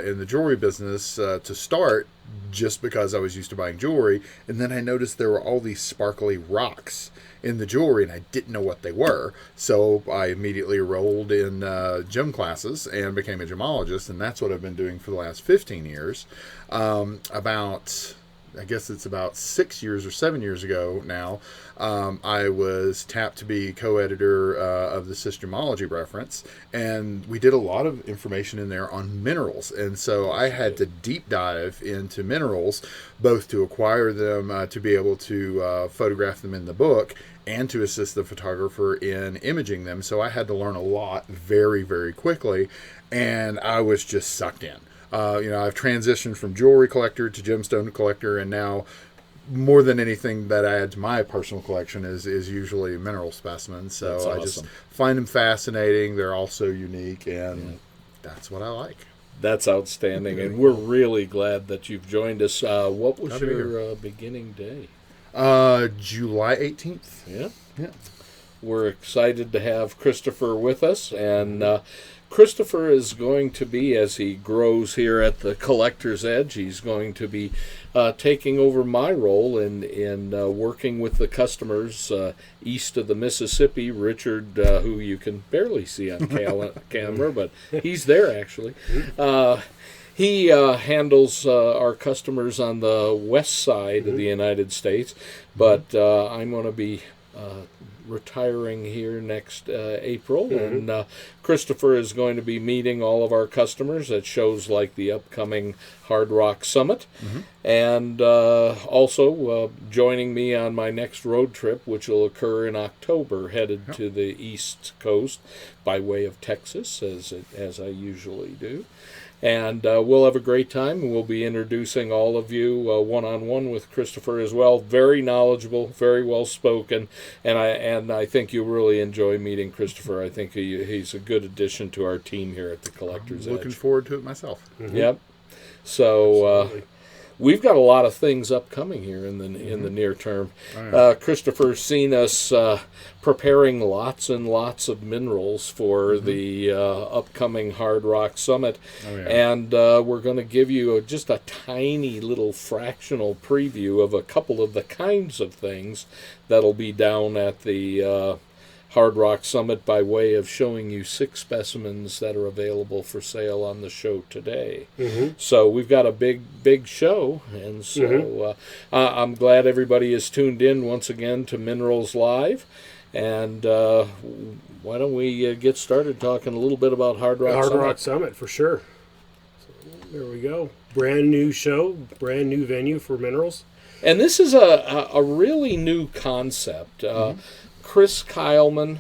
in the jewelry business to start, just because I was used to buying jewelry. And then I noticed there were all these sparkly rocks in the jewelry, and I didn't know what they were. So I immediately enrolled in gem classes and became a gemologist, and that's what I've been doing for the last 15 years. I guess it's about 6 years or 7 years ago now, I was tapped to be co-editor of the Systemology reference, and we did a lot of information in there on minerals. And so I had to deep dive into minerals, both to acquire them, to be able to photograph them in the book, and to assist the photographer in imaging them. So I had to learn a lot very, very quickly, and I was just sucked in. I've transitioned from jewelry collector to gemstone collector, and now more than anything that I add to my personal collection is usually mineral specimens. So that's I awesome. just find them fascinating. They're all so unique, and that's what I like. That's outstanding, and we're really glad that you've joined us. What was your beginning day? July 18th. Yeah. We're excited to have Christopher with us, and Christopher is going to be, as he grows here at the Collector's Edge, he's going to be taking over my role in working with the customers east of the Mississippi. Richard, who you can barely see on camera, but he's there actually. He handles our customers on the west side of the United States, but I'm going to be retiring here next April, and Christopher is going to be meeting all of our customers at shows like the upcoming Hard Rock Summit, and also joining me on my next road trip, which will occur in October, headed to the East Coast by way of Texas, as I usually do. And we'll have a great time, and we'll be introducing all of you one-on-one with Christopher as well. Very knowledgeable, very well-spoken, and I think you'll really enjoy meeting Christopher. I think he's a good addition to our team here at the Collector's Edge. Looking forward to it myself. Yep. So we've got a lot of things upcoming here in the near term. Christopher's seen us preparing lots and lots of minerals for the upcoming Hard Rock Summit, and we're going to give you just a tiny little fractional preview of a couple of the kinds of things that'll be down at the Hard Rock Summit by way of showing you 6 specimens that are available for sale on the show today. So we've got a big show, and so I'm glad everybody is tuned in once again to Minerals Live. And why don't we get started talking a little bit about Hard Rock Summit? Hard Rock Summit, for sure. So, there we go. Brand new show, brand new venue for minerals. And this is a really new concept. Chris Kyleman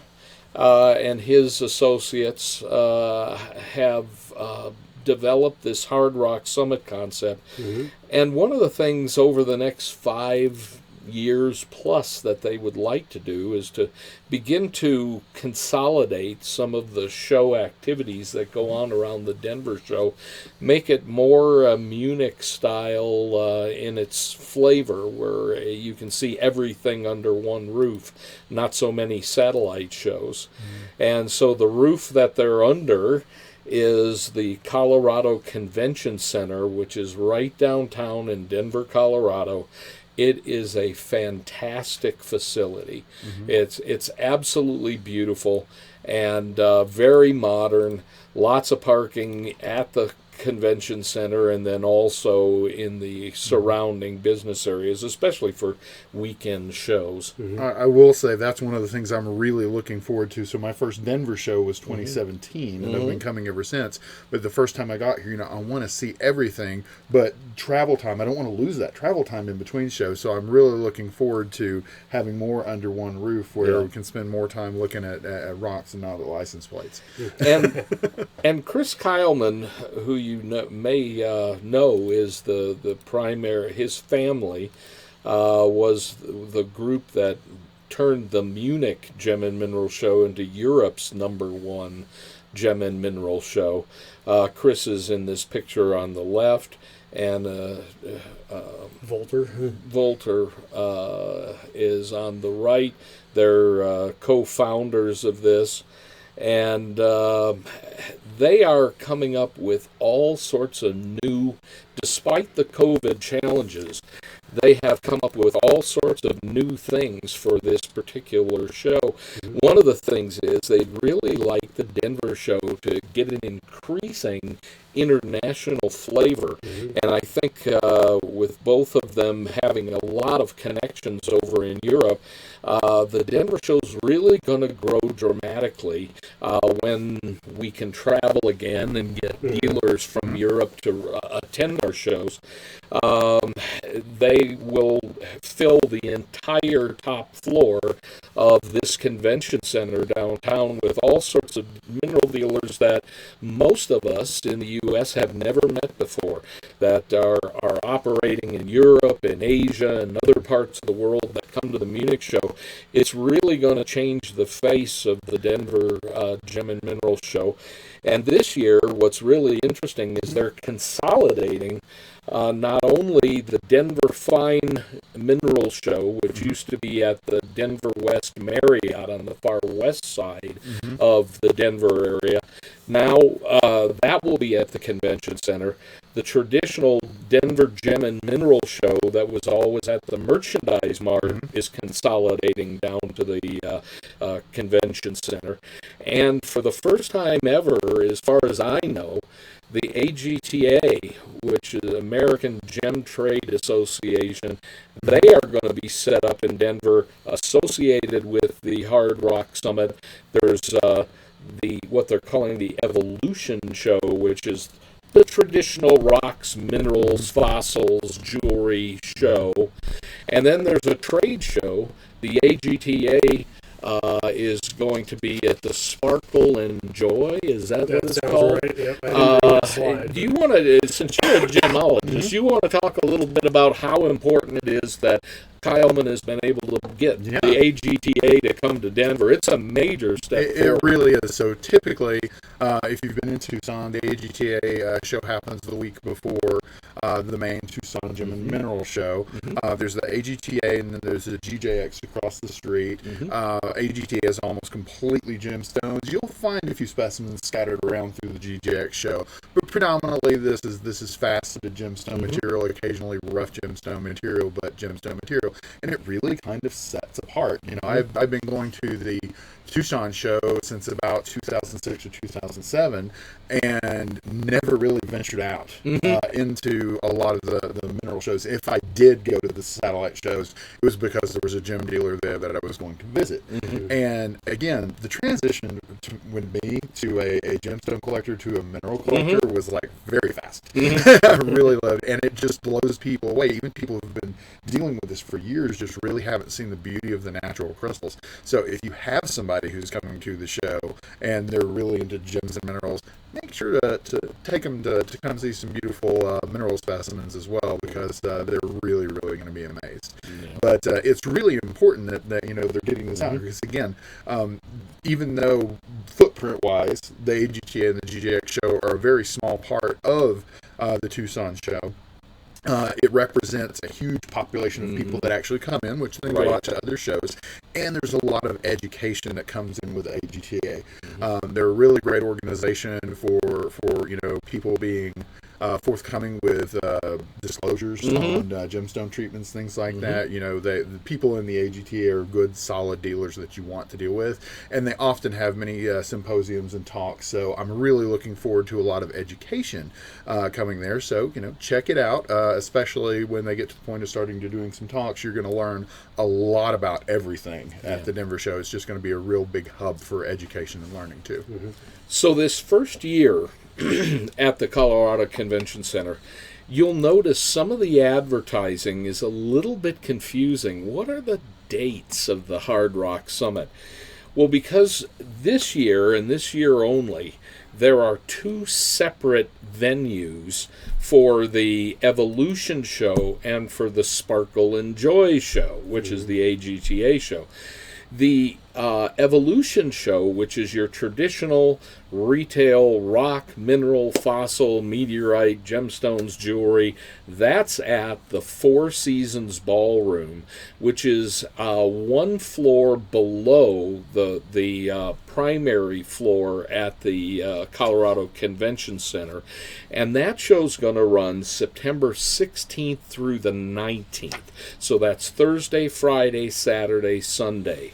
and his associates have developed this Hard Rock Summit concept. And one of the things over the next 5 years plus that they would like to do is to begin to consolidate some of the show activities that go on around the Denver show, make it more Munich style in its flavor, where you can see everything under one roof, not so many satellite shows. And so the roof that they're under is the Colorado Convention Center, which is right downtown in Denver, Colorado. It is a fantastic facility. It's absolutely beautiful and very modern. Lots of parking at the convention center and then also in the surrounding business areas, especially for weekend shows. I will say that's one of the things I'm really looking forward to. So my first Denver show was 2017, and I've been coming ever since. But the first time I got here, I want to see everything, but travel time, I don't want to lose that travel time in between shows. So I'm really looking forward to having more under one roof where we can spend more time looking at rocks and not at license plates. And Chris Kyleman, who you may know is the primary, his family was the group that turned the Munich Gem and Mineral Show into Europe's #1 Gem and Mineral Show. Chris is in this picture on the left, and Volter is on the right. They're co-founders of this. And they are coming up with all sorts of new, despite the COVID challenges, they have come up with all sorts of new things for this particular show. One of the things is they'd really like the Denver show to get an increasing international flavor. And I think with both of them having a lot of connections over in Europe, the Denver show's really going to grow dramatically when we can travel again and get dealers from Europe to attend our shows. They will fill the entire top floor of this convention center downtown with all sorts of mineral dealers that most of us in the U.S. have never met before, that are operating in Europe and Asia and other parts of the world that come to the Munich show. It's really going to change the face of the Denver Gem and Mineral Show. And this year, what's really interesting is they're consolidating not only the Denver Fine Mineral Show, which used to be at the Denver West Marriott on the far west side of the Denver area. Now that will be at the convention center. The traditional Denver Gem and Mineral Show that was always at the Merchandise Mart is consolidating down to the convention center. And for the first time ever, as far as I know, the AGTA, which is American Gem Trade Association, they are going to be set up in Denver, associated with the Hard Rock Summit. There's what they're calling the Evolution Show, which is the traditional rocks, minerals, fossils, jewelry show. And then there's a trade show. The AGTA is going to be at the Sparkle and Joy. Is that what it's called? Right. Yep. I didn't read that slide. Do you want to, since you're a gemologist, you want to talk a little bit about how important it is that Kyleman has been able to get the AGTA to come to Denver? It's a major step It really is. So typically, if you've been in Tucson, the AGTA show happens the week before the main Tucson Gem and Mineral Show. There's the AGTA, and then there's the GJX across the street. AGTA is almost completely gemstones. You'll find a few specimens scattered around through the GJX show, but predominantly this is faceted gemstone material, occasionally rough gemstone material, but gemstone material. And it really kind of sets apart. You know, I've been going to the Tucson show since about 2006 or 2007, and never really ventured out into a lot of the mineral shows. If I did go to the satellite shows, it was because there was a gem dealer there that I was going to visit. And again, the transition with me to a gemstone collector to a mineral collector was like very fast. I really loved it, and it just blows people away. Even people who've been dealing with this for years just really haven't seen the beauty of the natural crystals. So if you have somebody who's coming to the show and they're really into gems and minerals, make sure to take them to come see some beautiful mineral specimens as well, because they're really going to be amazed. But it's really important that you know they're getting this out, because again, even though footprint wise the AGTA and the GJX show are a very small part of the Tucson show, it represents a huge population of people that actually come in, which then go out to other shows. And there's a lot of education that comes in with AGTA. They're a really great organization for you know, people being forthcoming with disclosures on gemstone treatments, things like that. You know, the people in the AGTA are good, solid dealers that you want to deal with, and they often have many symposiums and talks. So I'm really looking forward to a lot of education coming there. So, you know, check it out, especially when they get to the point of starting to doing some talks. You're going to learn a lot about everything at the Denver show. It's just going to be a real big hub for education and learning too. So this first year at the Colorado Convention Center, you'll notice some of the advertising is a little bit confusing. What are the dates of the Hard Rock Summit? Well, because this year, and this year only, there are two separate venues for the Evolution show and for the Sparkle and Joy show, which is the AGTA show. The Evolution Show, which is your traditional retail rock, mineral, fossil, meteorite, gemstones, jewelry, that's at the Four Seasons Ballroom, which is one floor below the primary floor at the Colorado Convention Center. And that show's going to run September 16th through the 19th. So that's Thursday, Friday, Saturday, Sunday.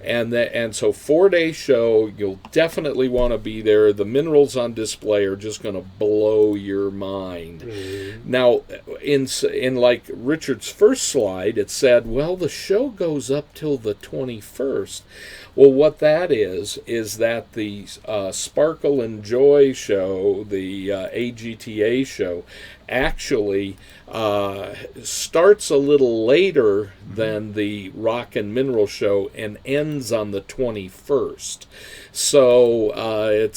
And so 4-day show, you'll definitely want to be there. The minerals on display are just going to blow your mind. Mm-hmm. Now, in like Richard's first slide, it said, well, the show goes up till the 21st. Well, what that is that the Sparkle and Joy show, the AGTA show, actually starts a little later than the Rock and Mineral show and ends on the 21st. So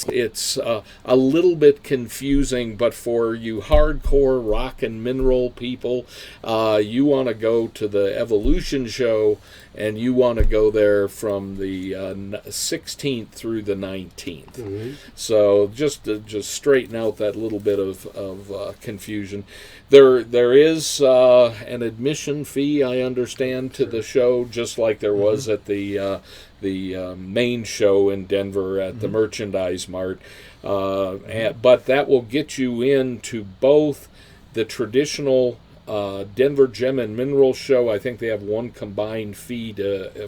it's a little bit confusing, but for you hardcore rock and mineral people, you want to go to the Evolution show, and you want to go there from the 16th through the 19th. Mm-hmm. So just straighten out that little bit of confusion. There is an admission fee, I understand, to the show, just like there was at the main show in Denver at the Merchandise Mart. But that will get you into both the traditional Denver Gem and Mineral Show. I think they have one combined fee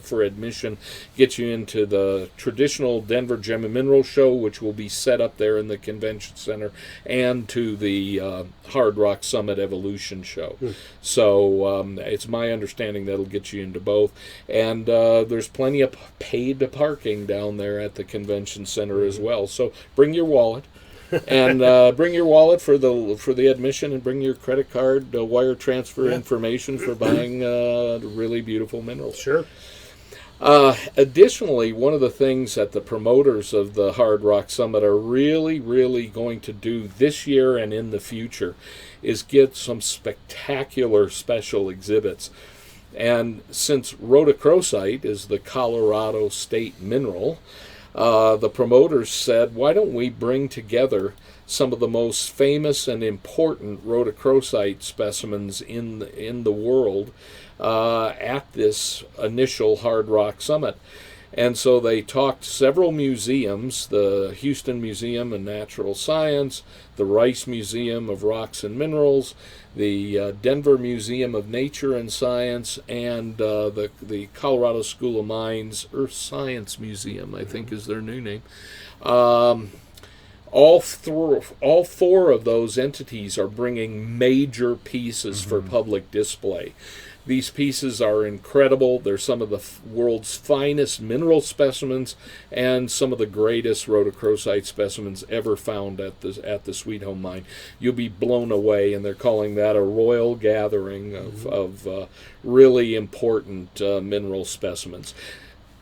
for admission. Gets you into the traditional Denver Gem and Mineral Show, which will be set up there in the convention center, and to the Hard Rock Summit Evolution Show. So it's my understanding that'll get you into both. And there's plenty of paid parking down there at the convention center as well. So bring your wallet. And bring your wallet for the admission, and bring your credit card, wire transfer information for buying really beautiful minerals. Sure. Additionally, one of the things that the promoters of the Hard Rock Summit are really, really going to do this year and in the future is get some spectacular special exhibits. And since rhodochrosite is the Colorado state mineral, the promoters said, why don't we bring together some of the most famous and important rhodochrosite specimens in the world at this initial Hard Rock Summit. And so they talked several museums, the Houston Museum of Natural Science, the Rice Museum of Rocks and Minerals, the Denver Museum of Nature and Science, and the Colorado School of Mines Earth Science Museum, I think is their new name. All four of those entities are bringing major pieces for public display. These pieces are incredible. They're some of the world's finest mineral specimens and some of the greatest rhodochrosite specimens ever found at the Sweet Home Mine. You'll be blown away, and they're calling that a royal gathering of really important mineral specimens.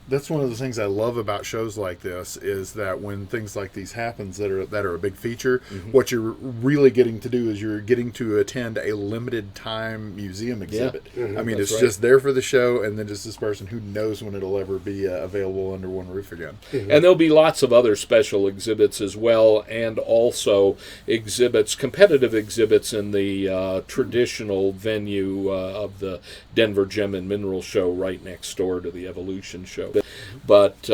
That's one of the things I love about shows like this, is that when things like these happens that are a big feature, what you're really getting to do is you're getting to attend a limited time museum exhibit. I mean, it's just there for the show, and then just this person who knows when it'll ever be available under one roof again. And there'll be lots of other special exhibits as well, and also competitive exhibits in the traditional venue of the Denver Gem and Mineral Show right next door to the Evolution Show. But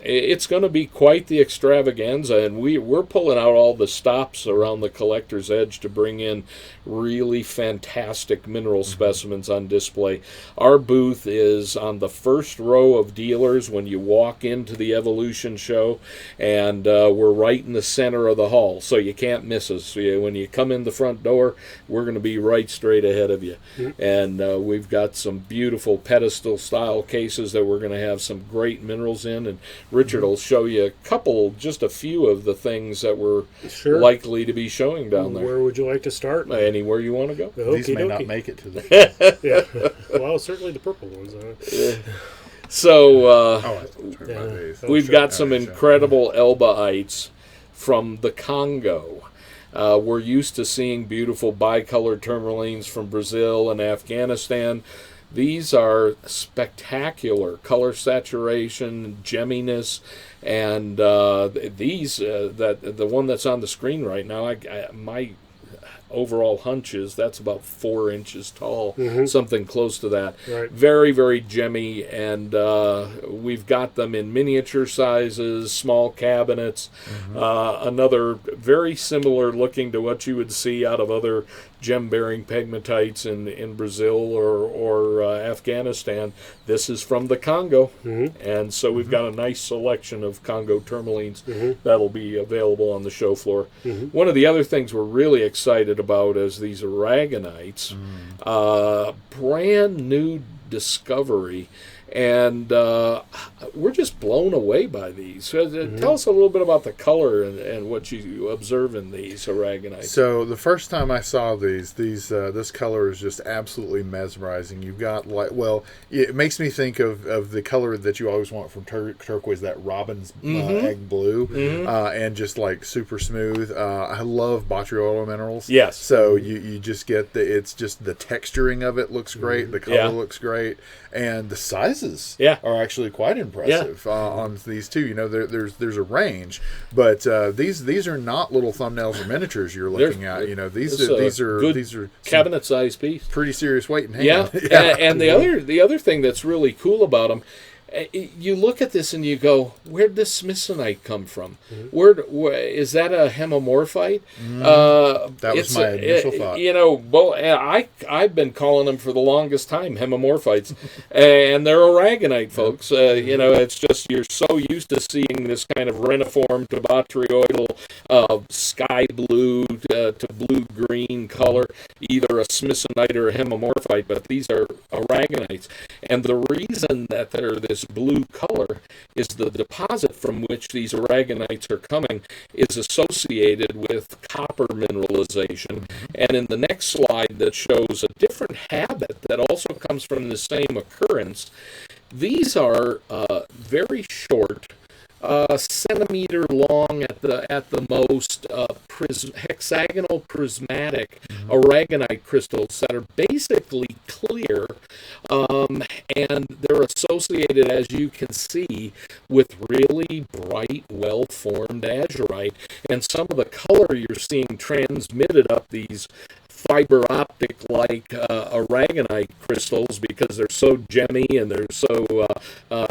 it's going to be quite the extravaganza, and we're pulling out all the stops around the Collector's Edge to bring in really fantastic mineral specimens on display. Our booth is on the first row of dealers when you walk into the Evolution Show, and we're right in the center of the hall, so you can't miss us. When you come in the front door, we're going to be right straight ahead of you. And we've got some beautiful pedestal-style cases that we're going to have some great minerals in, and Richard will show you just a few of the things that we're likely to be showing down there. Where would you like to start? Anywhere you want to go. These may not make it to the Well, certainly the purple ones. So we've got some incredible elbaites from the Congo. We're used to seeing beautiful bicolored tourmalines from Brazil and Afghanistan. These are spectacular color saturation, gemminess, and the one that's on the screen right now, my overall hunch is that's about 4 inches tall, something close to that. Right. Very, very gemmy, and we've got them in miniature sizes, small cabinets. Another very similar looking to what you would see out of other gem-bearing pegmatites in Brazil or Afghanistan. This is from the Congo, and so we've got a nice selection of Congo tourmalines that'll be available on the show floor. One of the other things we're really excited about is these Aragonites, brand new discovery, and we're just blown away by these. Tell us a little bit about the color and what you observe in these Aragonites. So the first time I saw this color is just absolutely mesmerizing. You've got it makes me think of the color that you always want from turquoise, that robin's egg blue, and just like super smooth. I love botryoidal minerals. Yes. So you just get it's just the texturing of it looks great, the color looks great, and the sizes are actually quite impressive on these two. There's a range, but these are not little thumbnails or miniatures you're looking at. These are cabinet-sized piece, pretty serious weight and hand. Yeah. And the other thing that's really cool about them, you look at this and you go, where'd this smithsonite come from? Where is that a hemimorphite? That was my initial thought. I've been calling them for the longest time hemimorphites, and they're Aragonite, folks. It's just you're so used to seeing this kind of reniform to botryoidal, sky blue to blue-green color, either a smithsonite or a hemimorphite, but these are Aragonites. And the reason that they're this blue color is the deposit from which these Aragonites are coming is associated with copper mineralization. And in the next slide that shows a different habit that also comes from the same occurrence, these are very short, centimeter long at the most, hexagonal prismatic Aragonite crystals that are basically clear, and they're associated, as you can see, with really bright, well-formed azurite, and some of the color you're seeing transmitted up these fiber optic like Aragonite crystals because they're so gemmy and they're so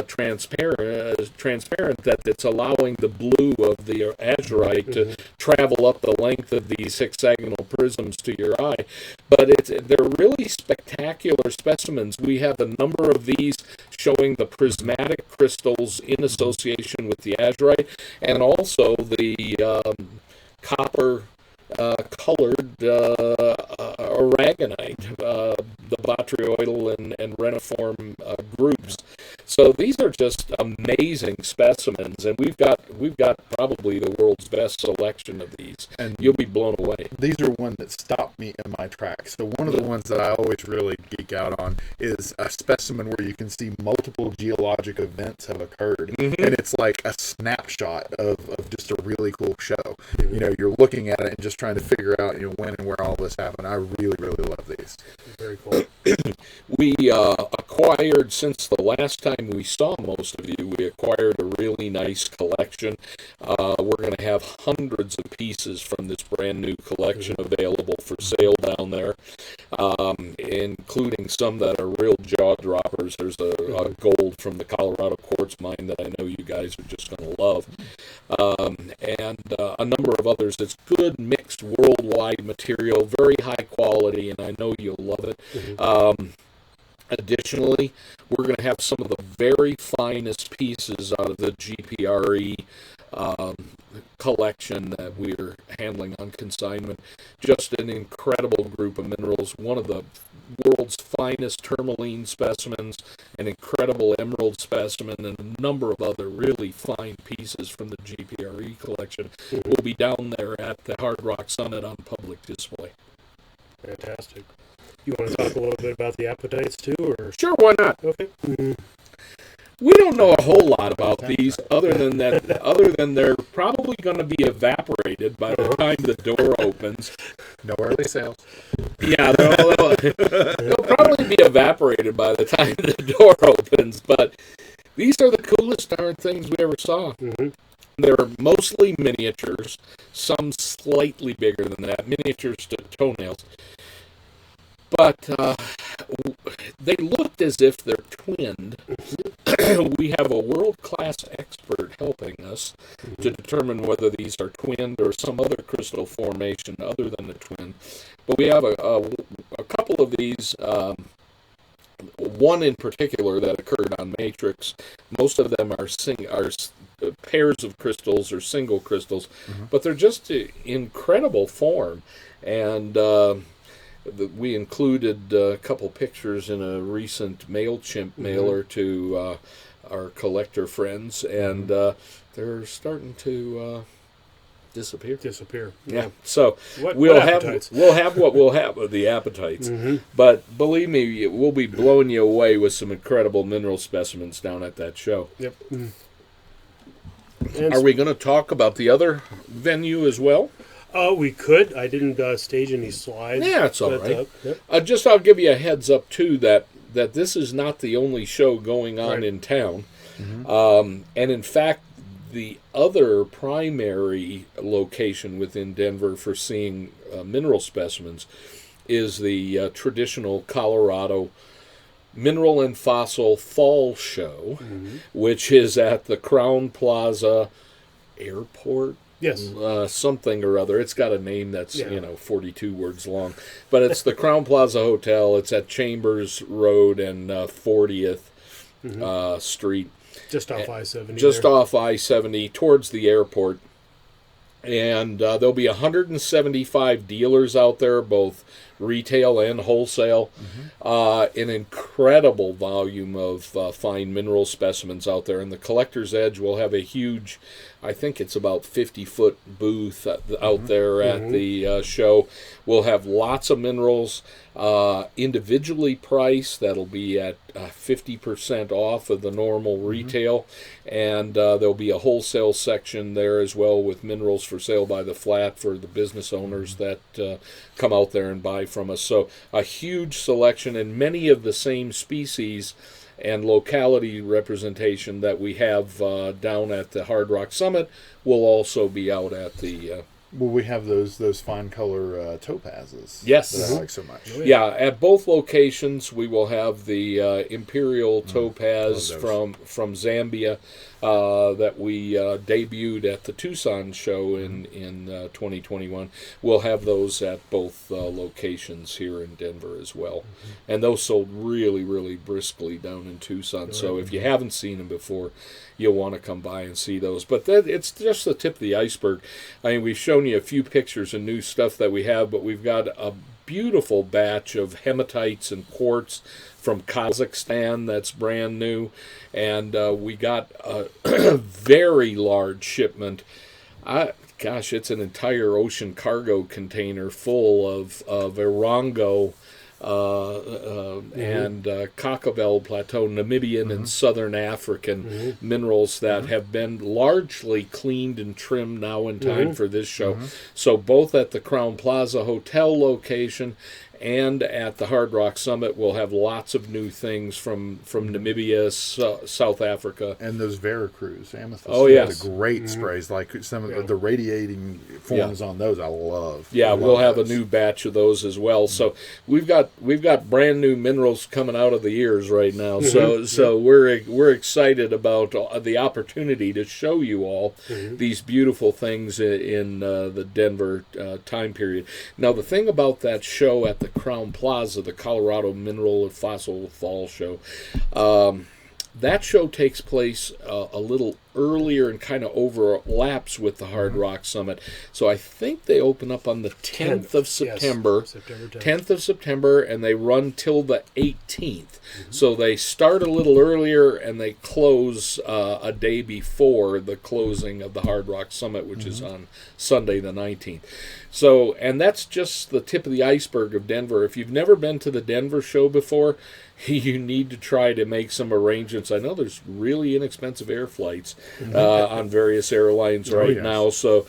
transparent that it's allowing the blue of the azurite to travel up the length of these hexagonal prisms to your eye. But they're really spectacular specimens. We have a number of these showing the prismatic crystals in association with the azurite, and also the copper colored Aragonite, the botryoidal and reniform groups. So these are just amazing specimens, and we've got probably the world's best selection of these, and you'll be blown away. These are one that stopped me in my tracks. So one of the ones that I always really geek out on is a specimen where you can see multiple geologic events have occurred, and it's like a snapshot of just a really cool show. You're looking at it and just trying to figure out when and where all this happened. I really, really love these. Very cool. We acquired, since the last time we saw most of you, we acquired a really nice collection. We're going to have hundreds of pieces from this brand new collection available for sale down there, including some that are real jaw droppers. There's a gold from the Colorado quartz mine that I know you guys are just going to love, and a number of others. It's good mixed worldwide material, very high quality, and I know you'll love it. Additionally, we're going to have some of the very finest pieces out of the GPRE collection that we're handling on consignment. Just an incredible group of minerals, one of the world's finest tourmaline specimens, an incredible emerald specimen, and a number of other really fine pieces from the GPRE collection will be down there at the Hard Rock Summit on public display. Fantastic. You want to talk a little bit about the apatites too, or? Sure, why not? Okay. We don't know a whole lot about these, other than they're probably going to be evaporated by the time the door opens. No early sales. Yeah, they'll probably be evaporated by the time the door opens, but these are the coolest darn things we ever saw. Mm-hmm. They're mostly miniatures, some slightly bigger than that, miniatures to toenails. But they looked as if they're twinned. We have a world-class expert helping us to determine whether these are twinned or some other crystal formation other than the twin. But we have a couple of these, one in particular that occurred on Matrix. Most of them are pairs of crystals or single crystals, but they're just incredible form. And we included a couple pictures in a recent MailChimp mailer to our collector friends, and they're starting to disappear. Yeah. So we'll have what we'll have of the appetites. But believe me, we'll be blowing you away with some incredible mineral specimens down at that show. Yep. Are we going to talk about the other venue as well? We could. I didn't stage any slides. Yeah, it's all right. Yep. I'll give you a heads up, too, that this is not the only show going on in town. And in fact, the other primary location within Denver for seeing mineral specimens is the traditional Colorado Mineral and Fossil Fall Show, which is at the Crowne Plaza Airport. Yes. Something or other. It's got a name that's 42 words long, but it's the Crowne Plaza Hotel. It's at Chambers Road and 40th Street, just off I-70. Just off I-70 towards the airport. And there'll be 175 dealers out there, both retail and wholesale. An incredible volume of fine mineral specimens out there. And the Collector's Edge will have a huge, I think it's about 50-foot booth out there at the show. We'll have lots of minerals individually priced. That'll be at 50% off of the normal retail. And there'll be a wholesale section there as well with minerals for sale by the flat for the business owners that come out there and buy from us. So a huge selection, and many of the same species and locality representation that we have down at the Hard Rock Summit will also be out at the... Well, we have those fine color topazes. Yes. That I like so much. Yeah, at both locations we will have the Imperial Topaz from Zambia that we debuted at the Tucson show in 2021. We'll have those at both locations here in Denver as well. And those sold really, really briskly down in Tucson. So if you haven't seen them before, you'll want to come by and see those. But it's just the tip of the iceberg. I mean, we've shown you a few pictures and new stuff that we have, but we've got a beautiful batch of hematites and quartz from Kazakhstan that's brand new. And we got a very large shipment. It's an entire ocean cargo container full of Erongo and Cockevel Plateau, Namibian and Southern African minerals that have been largely cleaned and trimmed now in time for this show. So both at the Crowne Plaza Hotel location and at the Hard Rock Summit, we'll have lots of new things from Namibia, South Africa. And those Veracruz amethyst. Oh, yes. The great sprays, like some of the radiating forms on those I love. Yeah, we'll have a new batch of those as well. So we've got brand new minerals coming out of the ears right now. So we're excited about the opportunity to show you all these beautiful things in the Denver time period. Now, the thing about that show at the Crowne Plaza, the Colorado Mineral and Fossil Fall Show, that show takes place a little earlier and kind of overlaps with the Hard Rock Summit. So I think they open up on the 10th of September. Yes, September 10th of September, and they run till the 18th. So they start a little earlier and they close a day before the closing of the Hard Rock Summit, which is on Sunday the 19th. So, and that's just the tip of the iceberg of Denver. If you've never been to the Denver show before, you need to try to make some arrangements. I know there's really inexpensive air flights on various airlines right now. So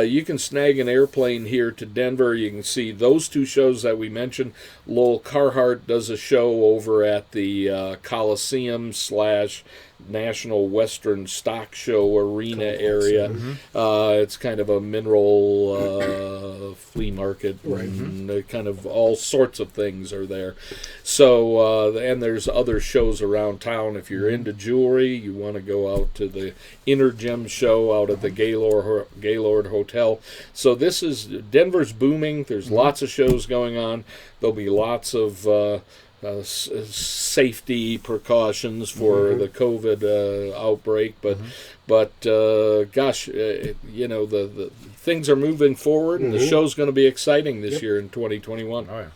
you can snag an airplane here to Denver. You can see those two shows that we mentioned. Lowell Carhart does a show over at the Coliseum / National Western Stock Show Arena area. It's kind of a mineral flea market, and kind of all sorts of things are there. So, and there's other shows around town. If you're into jewelry, you want to go out to the Intergem show out at the Gaylord Hotel. So this is, Denver's booming. There's lots of shows going on. There'll be lots of safety precautions for the COVID outbreak, but gosh, you know, the things are moving forward, and the show's going to be exciting this year in 2021. Oh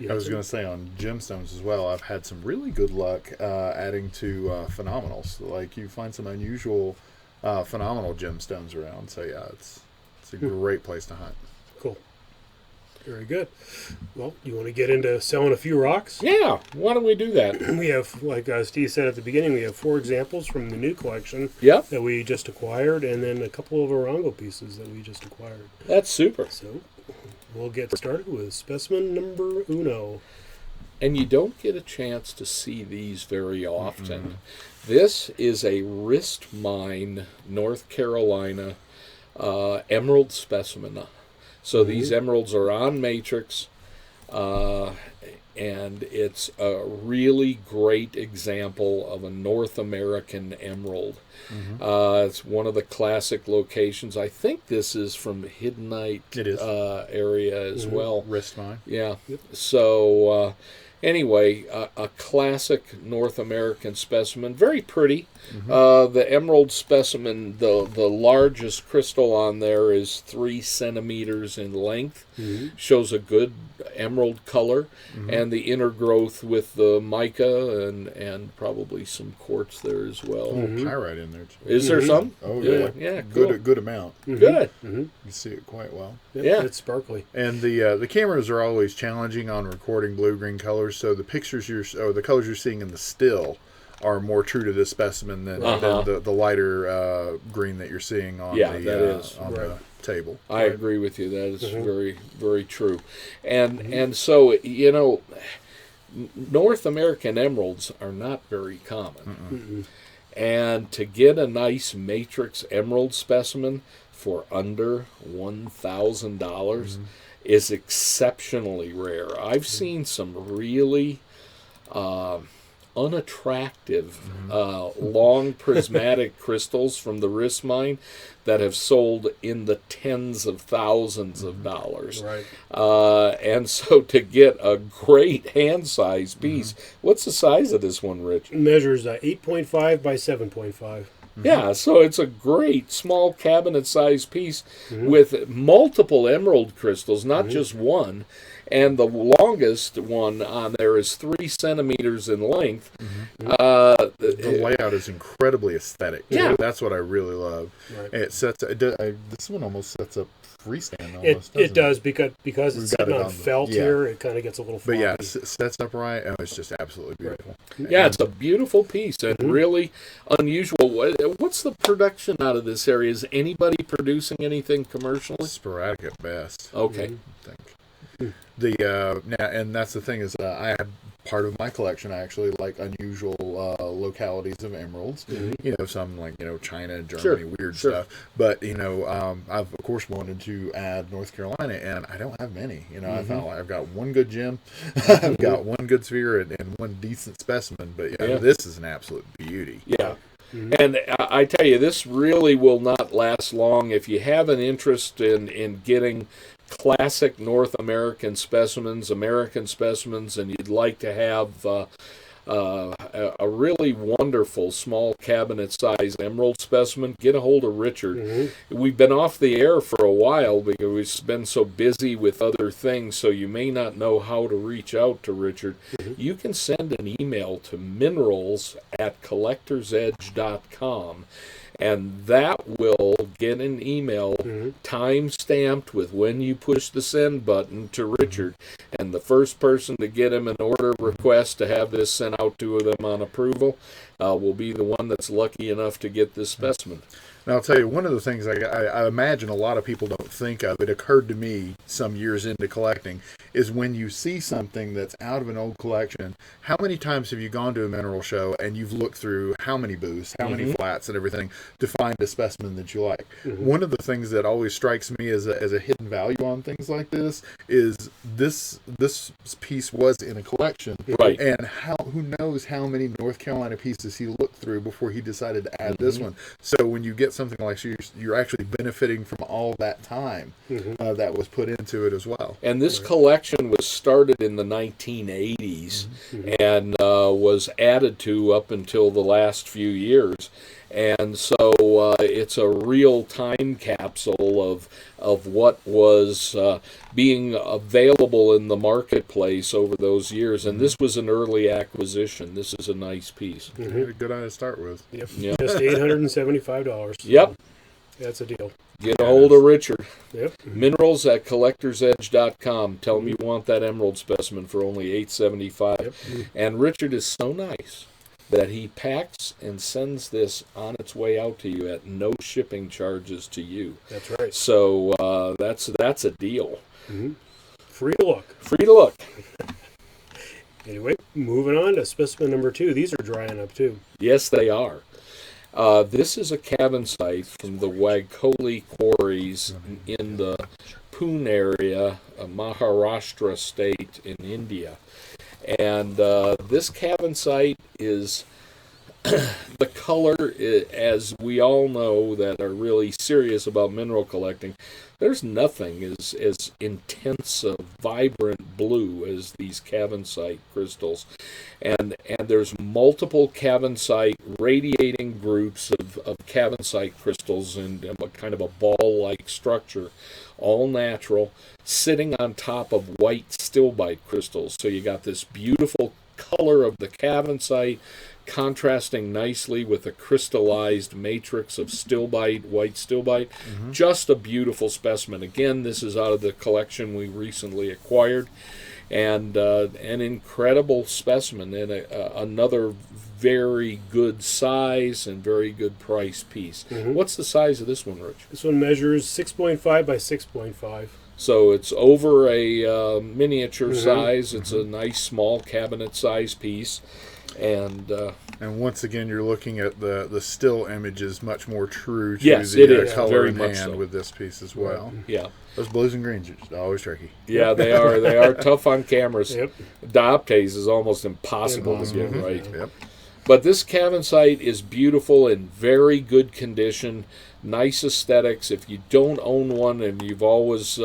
yeah. I was going to say on gemstones as well, I've had some really good luck adding to phenomenals. Like you find some unusual phenomenal gemstones around. So yeah, it's a great place to hunt. Cool. Very good. Well, you want to get into selling a few rocks? Yeah, why don't we do that? We have, like Steve said at the beginning, we have 4 examples from the new collection that we just acquired, and then a couple of Arango pieces that we just acquired. That's super. So we'll get started with specimen number uno. And you don't get a chance to see these very often. This is a wrist mine, North Carolina, emerald specimen. So these emeralds are on matrix, and it's a really great example of a North American emerald. It's one of the classic locations. I think this is from Hiddenite area as well. Wrist mine. Yeah. Yep. So anyway, a classic North American specimen, very pretty. The emerald specimen, the largest crystal on there is 3 centimeters in length. Shows a good emerald color, and the inner growth with the mica and probably some quartz there as well. Pyrite in there too. Is there some? Oh yeah, cool. Good amount. Good. You see it quite well. Yeah, it's sparkly. And the cameras are always challenging on recording blue-green colors, so the pictures the colors you're seeing in the still are more true to this specimen than the lighter green that you're seeing on the table. I agree with you. That is very, very true. And so, you know, North American emeralds are not very common. And to get a nice matrix emerald specimen for under $1,000 is exceptionally rare. I've seen some really unattractive long prismatic crystals from the wrist mine that have sold in the tens of thousands of dollars. And so to get a great hand-sized piece, what's the size of this one, Rich? It measures 8.5 by 7.5. Yeah, so it's a great small cabinet-sized piece with multiple emerald crystals, not just one. And the longest one on there is 3 centimeters in length. The layout is incredibly aesthetic. Yeah, that's what I really love. It sets. This one almost sets up freestand. Almost, it does because it's sitting on felt here. It kind of gets a little floppy. But yeah, it sets up right. Oh, it's just absolutely beautiful. Yeah, it's a beautiful piece and really unusual. What's the production out of this area? Is anybody producing anything commercially? Sporadic at best. Okay. I think. And that's the thing is I have part of my collection. I actually like unusual localities of emeralds. You know, some like China, Germany, weird stuff. But I've of course wanted to add North Carolina, and I don't have many. I found like I've got one good gem, I've got one good sphere, and one decent specimen. But this is an absolute beauty. Yeah. And I tell you, this really will not last long. If you have an interest in getting classic North American specimens, and you'd like to have a really wonderful small cabinet-sized emerald specimen, get a hold of Richard. We've been off the air for a while because we've been so busy with other things, so you may not know how to reach out to Richard. You can send an email to minerals@collectorsedge.com. And that will get an email time-stamped with when you push the send button to Richard. And the first person to get him an order request to have this sent out to them on approval will be the one that's lucky enough to get this specimen. And I'll tell you, one of the things I imagine a lot of people don't think of, it occurred to me some years into collecting, is when you see something that's out of an old collection, how many times have you gone to a mineral show and you've looked through how many booths, how many flats and everything to find a specimen that you like? One of the things that always strikes me as a hidden value on things like this is this piece was in a collection. Right. And who knows how many North Carolina pieces he looked through before he decided to add this one. So when you get something like you're actually benefiting from all that time that was put into it as well. And this collection was started in the 1980s and was added to up until the last few years. And so it's a real time capsule of what was being available in the marketplace over those years. And this was an early acquisition. This is a nice piece. A good idea to start with. Yep. Just $875. Yep. That's a deal. Get a hold of Richard. Yep. Minerals@collectorsedge.com. Tell him you want that emerald specimen for only $875. Yep. And Richard is so nice that he packs and sends this on its way out to you at no shipping charges to you. That's right. So that's a deal. Free to look. Free to look. Anyway, moving on to specimen number 2. These are drying up too. Yes, they are. This is a cavinsite from the Wagkoli quarries in the Pune area, Maharashtra state in India. And this cavinsite is the color, as we all know that are really serious about mineral collecting, there's nothing as intense a vibrant blue as these cavinsite crystals. And there's multiple cavinsite radiating groups of cavinsite crystals in a kind of a ball-like structure, all natural, sitting on top of white stilbite crystals. So you got this beautiful color of the cavinsite contrasting nicely with a crystallized matrix of stilbite, white stilbite. Just a beautiful specimen. Again, this is out of the collection we recently acquired, and an incredible specimen, and another very good size and very good price piece. What's the size of this one, Rich? This one measures 6.5 by 6.5. So it's over a miniature size. It's a nice small cabinet size piece. And once again, you're looking at the still images much more true to yes, the it is. color Very in much hand so. with this piece as well. Yeah. Those blues and greens are always tricky. Yeah, they are. They are tough on cameras. Yep. Dioptase is almost impossible to get right. Yep. But this cavinsite is beautiful, in very good condition, nice aesthetics. If you don't own one and you've always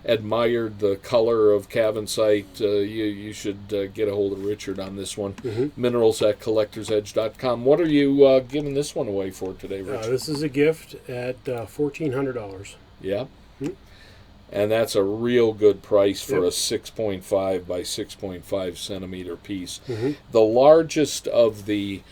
admired the color of cavinsite, you should get a hold of Richard on this one. Minerals@collectorsedge.com. What are you giving this one away for today, Richard? This is a gift at $1,400. Yeah. And that's a real good price for Yep. a 6.5 by 6.5 centimeter piece. The largest of the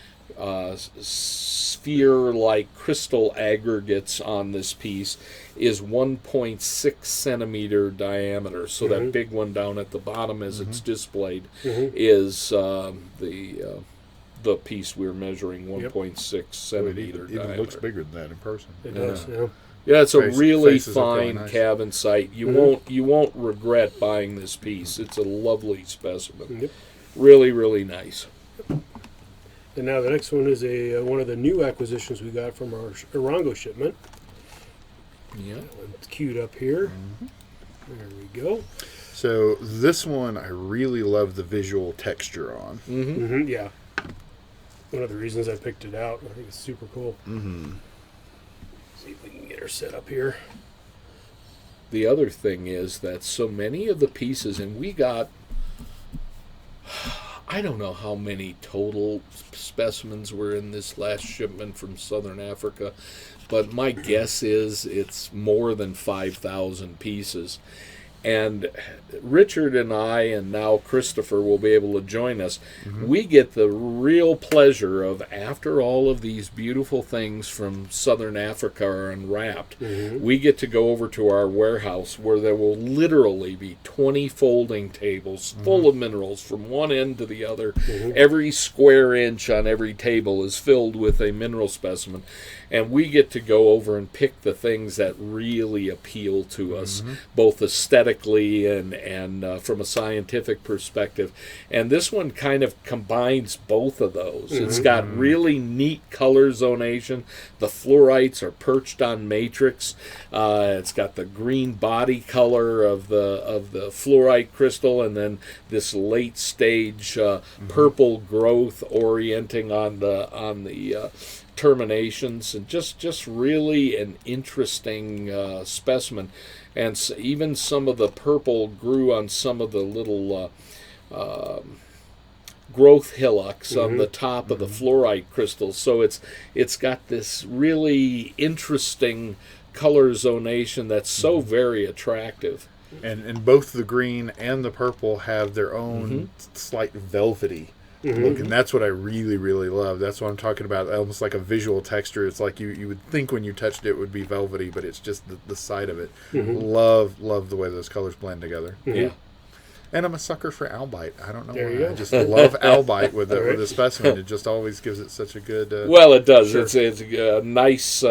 sphere-like crystal aggregates on this piece is 1.6 centimeter diameter. So that big one down at the bottom as it's displayed is the piece we're measuring, 1.6 centimeter It diameter. even looks bigger than that in person. It does, yeah. Yeah, it's a really faces look really fine nice. cavinsite. You won't regret buying this piece. It's a lovely specimen. Yep. Really, really nice. And now the next one is one of the new acquisitions we got from our Arango shipment. Yeah. It's queued up here. There we go. So this one I really love the visual texture on. Yeah. One of the reasons I picked it out. I think it's super cool. See if we can get her set up here. The other thing is that so many of the pieces, and we got, I don't know how many total specimens were in this last shipment from Southern Africa, but my guess is it's more than 5,000 pieces. And Richard and I, and now Christopher will be able to join us. We get the real pleasure of, after all of these beautiful things from Southern Africa are unwrapped, we get to go over to our warehouse where there will literally be 20 folding tables full of minerals from one end to the other. Every square inch on every table is filled with a mineral specimen. And we get to go over and pick the things that really appeal to us, both aesthetically and from a scientific perspective. And this one kind of combines both of those. It's got really neat color zonation. The fluorites are perched on matrix. It's got the green body color of the fluorite crystal, and then this late stage purple growth orienting on the terminations, and just really an interesting specimen. And even some of the purple grew on some of the little growth hillocks on the top of the fluorite crystals. So it's got this really interesting color zonation that's so very attractive. And both the green and the purple have their own slight velvety look, and that's what I really, really love. That's what I'm talking about, almost like a visual texture. It's like you would think when you touched it would be velvety, but it's just the side of it. Love the way those colors blend together. Yeah. And I'm a sucker for albite. I don't know There why. you go. I just love albite with a specimen. It just always gives it such a good... well, it does. Sure. It's a nice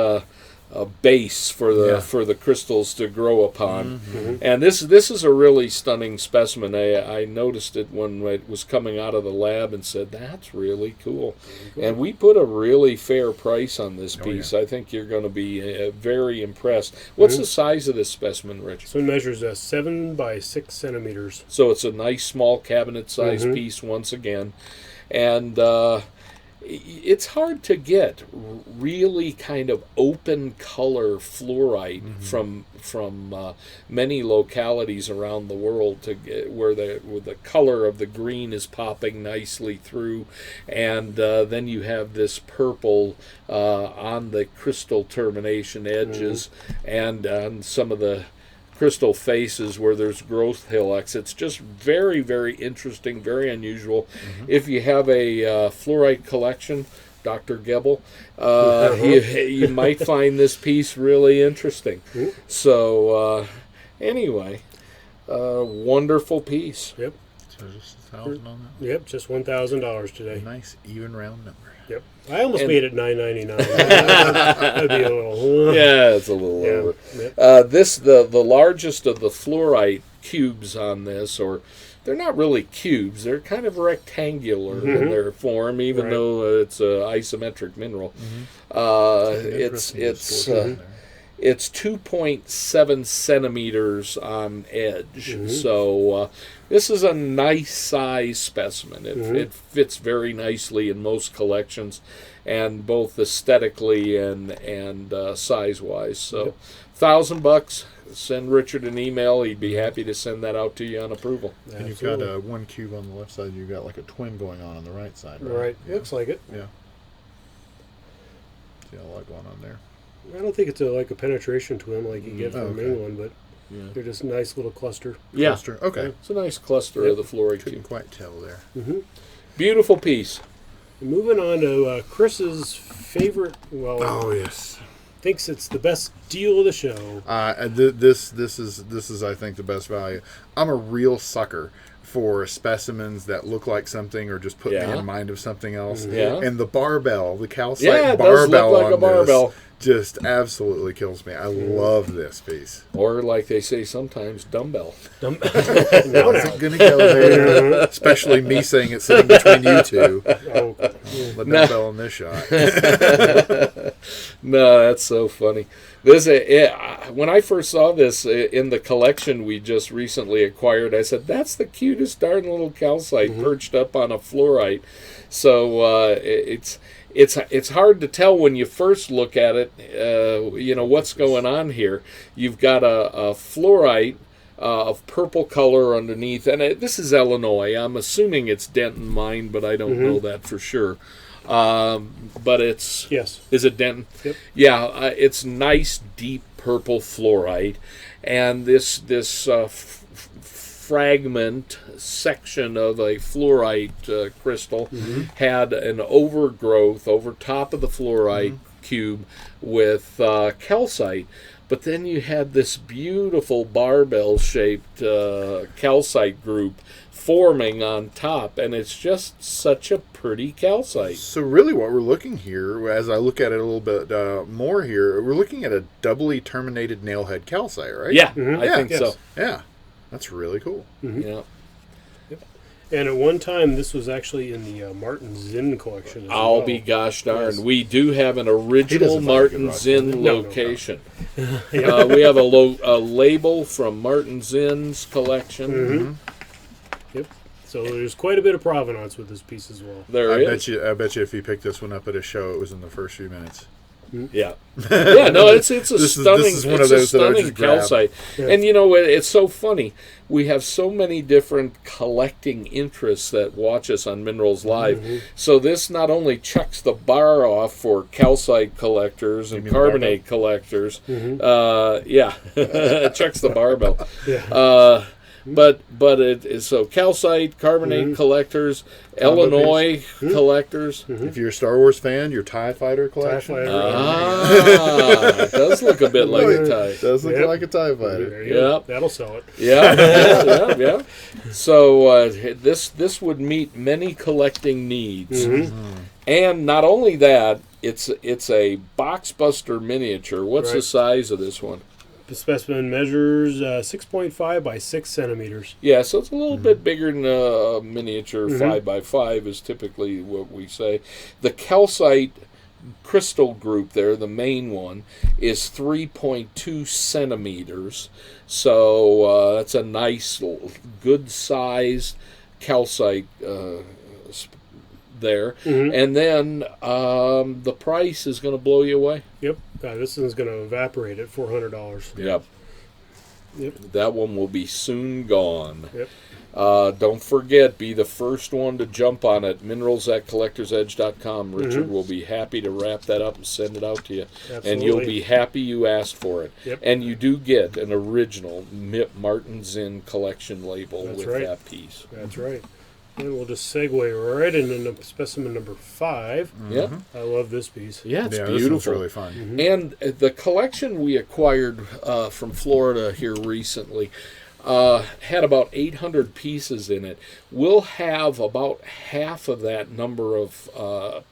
base for the crystals to grow upon. And this is a really stunning specimen. I noticed it when it was coming out of the lab and said, that's really cool. And we put a really fair price on this piece. I think you're going to be very impressed. What's the size of this specimen, Rich? So it measures 7 by 6 centimeters. So it's a nice small cabinet size piece once again. And it's hard to get really kind of open color fluorite from many localities around the world to get where the color of the green is popping nicely through, and then you have this purple on the crystal termination edges and on some of the crystal faces where there's growth hillocks. It's just very, very interesting, very unusual. If you have a fluorite collection, Dr. Gebel, you might find this piece really interesting. So anyway, wonderful piece. Yep. So just 1,000 on that. Yep, just $1,000 today. Nice even round number. Yep. I almost made it $9.99. That'd be a little. Yeah, it's a little over. Yep. This the largest of the fluorite cubes on this, or they're not really cubes. They're kind of rectangular in their form, even though it's an isometric mineral. It's 2.7 centimeters on edge. So this is a nice size specimen. It fits very nicely in most collections, and both aesthetically and size wise. So $1,000. Send Richard an email. He'd be happy to send that out to you on approval. And you've got one cube on the left side. You've got like a twin going on the right side. Right. Looks like it. Yeah. See a lot going on there. I don't think it's like a penetration twin like you get from the main one, but they're just a nice little cluster. Yeah. Cluster. Okay. It's a nice cluster of the fluorite Couldn't cube. quite tell there. Beautiful piece. Moving on to Chris's favorite. Well, Oh yes. thinks it's the best deal of the show. This is I think the best value. I'm a real sucker for specimens that look like something or just put me in mind of something else. And the barbell, the calcite it does barbell look like on a barbell. this just absolutely kills me. I love this piece. Or like they say sometimes, dumbbell. I wasn't going to go there, especially me saying it's sitting between you two. The dumbbell in this shot. No, that's so funny. This when I first saw this in the collection we just recently acquired, I said, that's the cutest darn little calcite perched up on a fluorite. So it's hard to tell when you first look at it, what's going on here. You've got a fluorite of purple color underneath, and this is Illinois. I'm assuming it's Denton mine, but I don't know that for sure. But it's... Yes. Is it Denton? Yep. Yeah, it's nice, deep purple fluorite. and this fragment section of a fluorite crystal had an overgrowth over top of the fluorite cube with calcite. But then you had this beautiful barbell-shaped calcite group forming on top, and it's just such a pretty calcite. So really what we're looking here, as I look at it a little bit more here, we're looking at a doubly terminated nailhead calcite, right? Yeah, I think so. Yeah, that's really cool. Yeah. And at one time, this was actually in the Martin Zinn collection. I'll be gosh darned. Yes. We do have an original Martin Zinn location. We have a label from Martin Zinn's collection. Yep. So there's quite a bit of provenance with this piece as well. I bet you if you picked this one up at a show, it was in the first few minutes. Yeah, no, it's a stunning calcite, and it's so funny. We have so many different collecting interests that watch us on Minerals Live. So this not only checks the bar off for calcite collectors and carbonate collectors, it checks the barbell. But it is so calcite, carbonate collectors, Illinois collectors. If you're a Star Wars fan, your TIE Fighter collection. It does look a bit like a TIE. It does look like a TIE Fighter. Yeah, that'll sell it. Yeah. So this would meet many collecting needs, and not only that, it's a box buster miniature. What's the size of this one? The specimen measures 6.5 by 6 centimeters. Yeah, so it's a little bit bigger than a miniature 5 by 5 is typically what we say. The calcite crystal group there, the main one, is 3.2 centimeters. So that's a nice, good-sized calcite there. And then the price is going to blow you away. Yep. This one's going to evaporate at $400. Yep. That one will be soon gone. Yep. Don't forget, be the first one to jump on it. Minerals@collectorsedge.com. Richard will be happy to wrap that up and send it out to you. Absolutely. And you'll be happy you asked for it. Yep. And you do get an original Martin Zinn collection label that piece. That's right. And we'll just segue right into specimen number 5. Yeah. I love this piece. Yeah, it's beautiful. This one's really fun. And the collection we acquired from Florida here recently had about 800 pieces in it. We'll have about half of that number of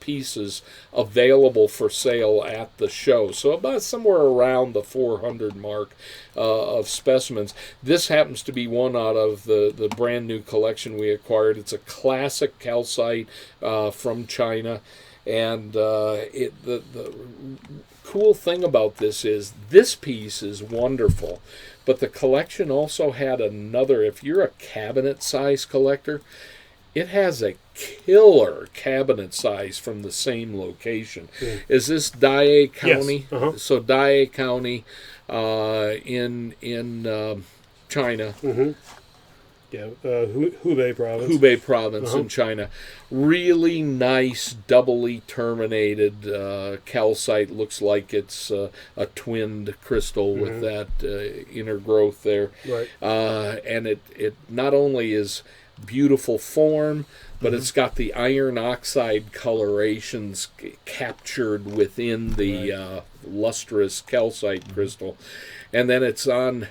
pieces available for sale at the show. So about somewhere around the 400 mark of specimens. This happens to be one out of the brand new collection we acquired. It's a classic calcite from China. And the cool thing about this piece is wonderful. But the collection also had another, if you're a cabinet size collector, it has a killer cabinet size from the same location. Is this Dai County? Yes. So Dai County in China. Yeah, Hubei province. Hubei province in China. Really nice, doubly terminated calcite. Looks like it's a twinned crystal with that inner growth there. Right. And it not only is beautiful form, but it's got the iron oxide colorations captured within the lustrous calcite crystal. And then it's on...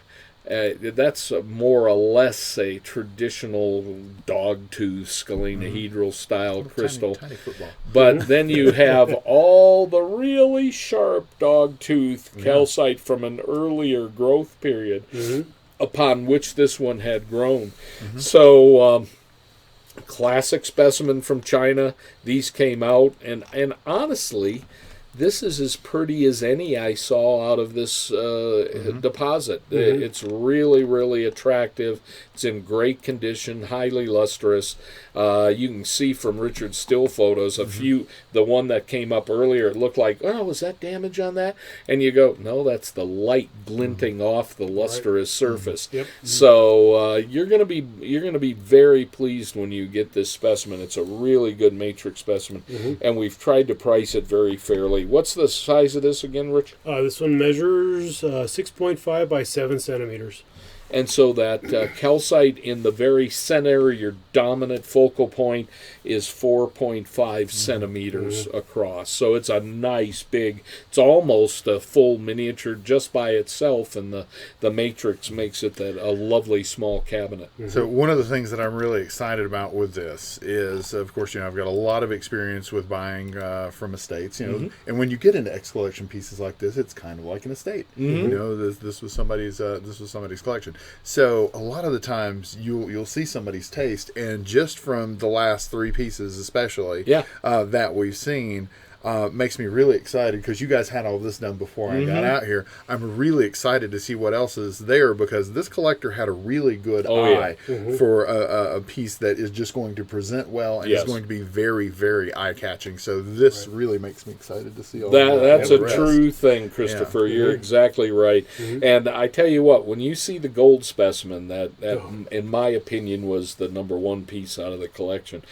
that's more or less a traditional dogtooth scalenahedral style crystal. Tiny football. But then you have all the really sharp dogtooth calcite from an earlier growth period upon which this one had grown. So, classic specimen from China. These came out, and honestly, this is as pretty as any I saw out of this deposit. It's really, really attractive. It's in great condition, highly lustrous. You can see from Richard's still photos, the one that came up earlier, it looked like, oh, was that damage on that? And you go, no, that's the light glinting off the lustrous surface. So you're gonna be very pleased when you get this specimen. It's a really good matrix specimen, and we've tried to price it very fairly. What's the size of this again, Rich? This one measures 6.5 by 7 centimeters. And so that calcite in the very center, your dominant focal point, is 4.5 centimeters across. So it's a nice big, it's almost a full miniature just by itself, and the matrix makes it a lovely small cabinet. So one of the things that I'm really excited about with this is, of course, I've got a lot of experience with buying from estates, and when you get into X collection pieces like this, it's kind of like an estate. This was somebody's collection. So a lot of the times you'll see somebody's taste, and just from the last 3 pieces especially that we've seen, makes me really excited, because you guys had all this done before I got out here. I'm really excited to see what else is there, because this collector had a really good eye for a piece that is just going to present well and is going to be very, very eye-catching. So this really makes me excited to see all that. That's a true thing, Christopher. You're exactly right. And I tell you what, when you see the gold specimen, that in my opinion was the #1 piece out of the collection.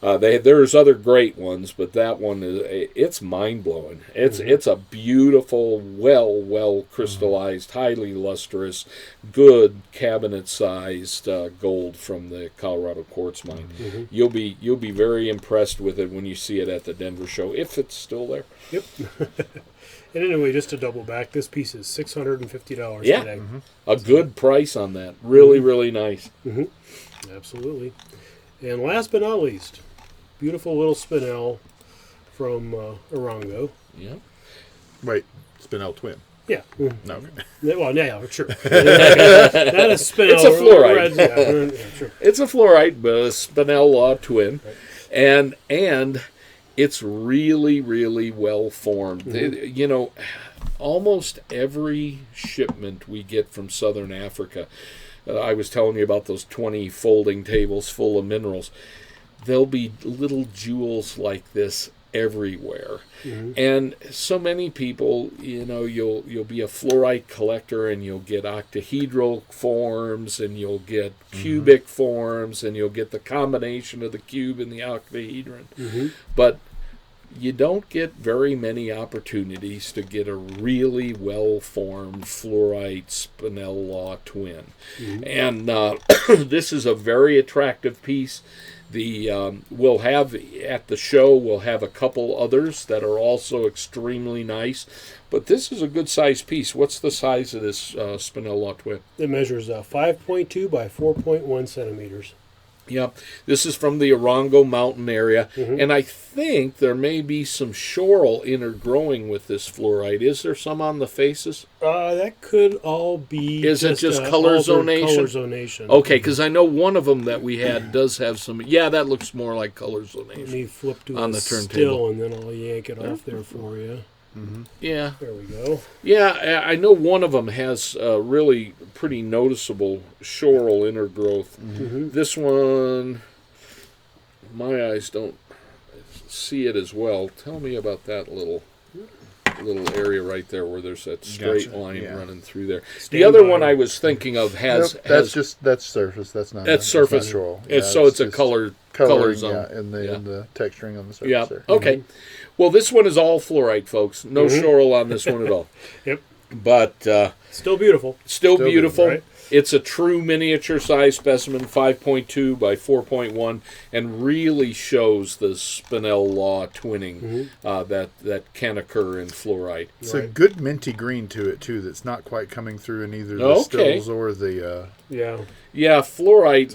There's other great ones, but that one it's mind blowing. It's a beautiful, well crystallized, highly lustrous, good cabinet sized gold from the Colorado quartz mine. You'll be very impressed with it when you see it at the Denver show, if it's still there. Yep. And anyway, just to double back, this piece is $650 today. A good price on that. Really, really nice. Absolutely. And last but not least, beautiful little spinel from Arango. Yeah. Wait, Spinel twin. Yeah. No. Well, yeah, sure. Not a spinel. It's a fluorite. Sure. It's a fluorite, but a Spinel twin. Right. And it's really, really well formed. Almost every shipment we get from Southern Africa, I was telling you about those 20 folding tables full of minerals. There'll be little jewels like this everywhere. And so many people, you'll be a fluorite collector, and you'll get octahedral forms, and you'll get cubic forms, and you'll get the combination of the cube and the octahedron. But you don't get very many opportunities to get a really well-formed fluorite Spinel Law twin. And this is a very attractive piece. We'll have at the show, we'll have a couple others that are also extremely nice. But this is a good-sized piece. What's the size of this Spinel Law twin? It measures 5.2 by 4.1 centimeters. Yeah, this is from the Arango mountain area, and I think there may be some schorl intergrowing with this fluorite. Is there some on the faces? That could all be. Is it just color zonation? Color zonation. Okay, because I know one of them that we had does have some. Yeah, that looks more like color zonation. Let me flip to on the turntable, still, and then I'll yank it off there for you. Yeah. There we go. Yeah, I know one of them has really pretty noticeable schorl intergrowth. This one, my eyes don't see it as well. Tell me about that little area right there where there's that straight line running through there. The other one I was thinking of has that's surface. That's surface. Not schorl. It's a color zone. In the texturing on the surface. Yeah. There. Okay. Well, this one is all fluorite, folks. No schorl on this one at all. Yep. But still beautiful. Still beautiful. Right? It's a true miniature size specimen, 5.2 by 4.1, and really shows the Spinel Law twinning that can occur in fluorite. It's a good minty green to it too. That's not quite coming through in either the stills or the. Yeah, fluorite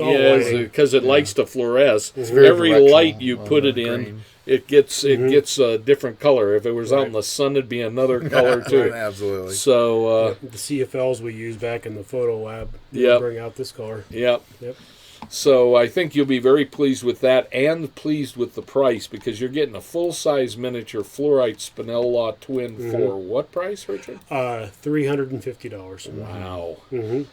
because it likes to fluoresce. Every light you put it in. Green. It gets a different color. If it was out in the sun, it'd be another color too. Absolutely. So the CFLs we used back in the photo lab bring out this color. Yep. So I think you'll be very pleased with that, and pleased with the price, because you're getting a full-size miniature fluorite Spinel Law twin for what price, Richard? $350. Wow.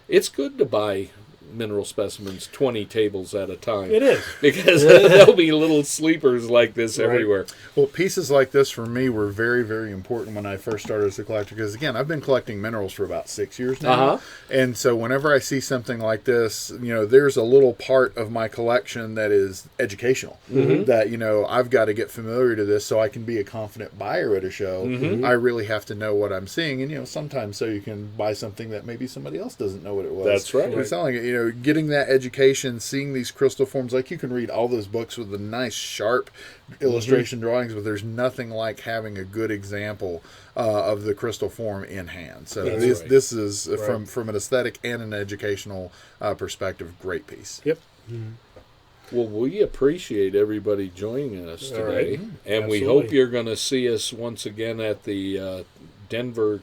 It's good to buy mineral specimens 20 tables at a time. It is. Because there'll be little sleepers like this everywhere. Well, pieces like this for me were very, very important when I first started as a collector. Because, again, I've been collecting minerals for about 6 years now. And so whenever I see something like this, there's a little part of my collection that is educational. That, I've got to get familiar to this so I can be a confident buyer at a show. I really have to know what I'm seeing. And, sometimes so you can buy something that maybe somebody else doesn't know what it was. That's right. It's not like, getting that education, seeing these crystal forms, like you can read all those books with the nice, sharp illustration drawings, but there's nothing like having a good example of the crystal form in hand. So this is, from an aesthetic and an educational perspective, great piece. Yep. Well, we appreciate everybody joining us today. Right. And we hope you're going to see us once again at the Denver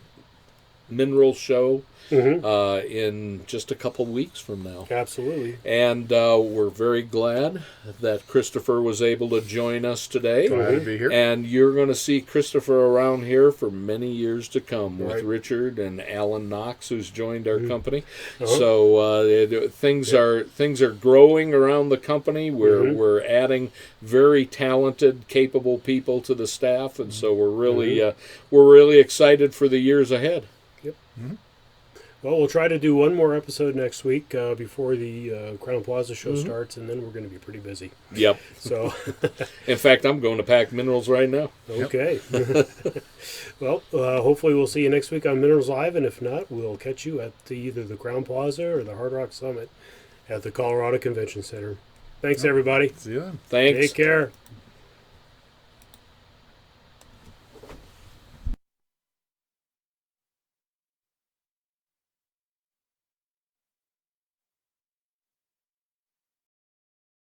Mineral Show in just a couple weeks from now. Absolutely. And we're very glad that Christopher was able to join us today. Glad to be here. And you're going to see Christopher around here for many years to come with Richard and Alan Knox, who's joined our company. So things are growing around the company. We're adding very talented, capable people to the staff, and so we're really excited for the years ahead. Well, we'll try to do one more episode next week before the Crown Plaza show starts, and then we're going to be pretty busy. Yep. So, in fact, I'm going to pack minerals right now. Okay. Well, hopefully we'll see you next week on Minerals Live, and if not, we'll catch you at either the Crown Plaza or the Hard Rock Summit at the Colorado Convention Center. Thanks, everybody. See you then. Thanks. Take care.